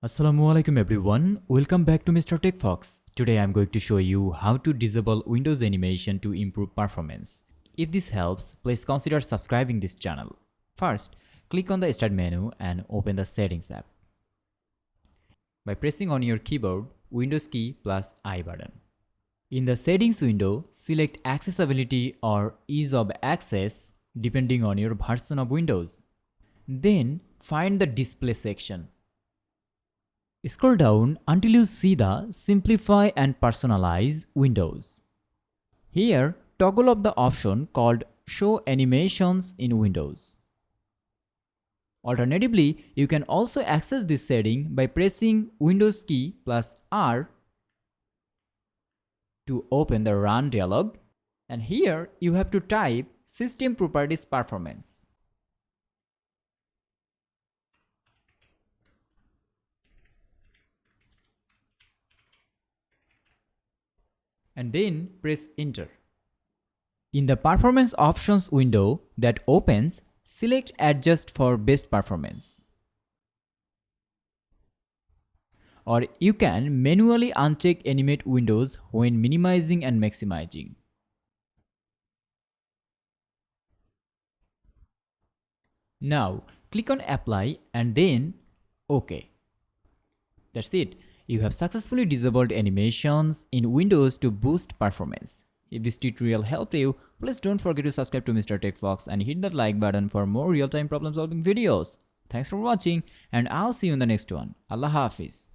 Assalamualaikum everyone, welcome back to Mr. TechFox. Today I'm going to show you how to disable Windows animation to improve performance. If this helps, please consider subscribing this channel. First, click on the Start menu and open the Settings app. By pressing on your keyboard, Windows key plus I button. In the Settings window, select Accessibility or Ease of Access depending on your version of Windows. Then, find the Display section. Scroll down until you see the Simplify and Personalize windows. Here, toggle off the option called Show Animations in Windows. Alternatively, you can also access this setting by pressing Windows key plus R to open the Run dialog, and here you have to type System Properties Performance. And then press Enter. In the Performance Options window that opens, select Adjust for best performance. Or you can manually uncheck Animate windows when minimizing and maximizing. Now, click on Apply and then OK. That's it. You have successfully disabled animations in Windows to boost performance. If this tutorial helped you, please don't forget to subscribe to Mr. TechFox and hit that like button for more real-time problem solving videos. Thanks for watching and I'll see you in the next one. Allah Hafiz.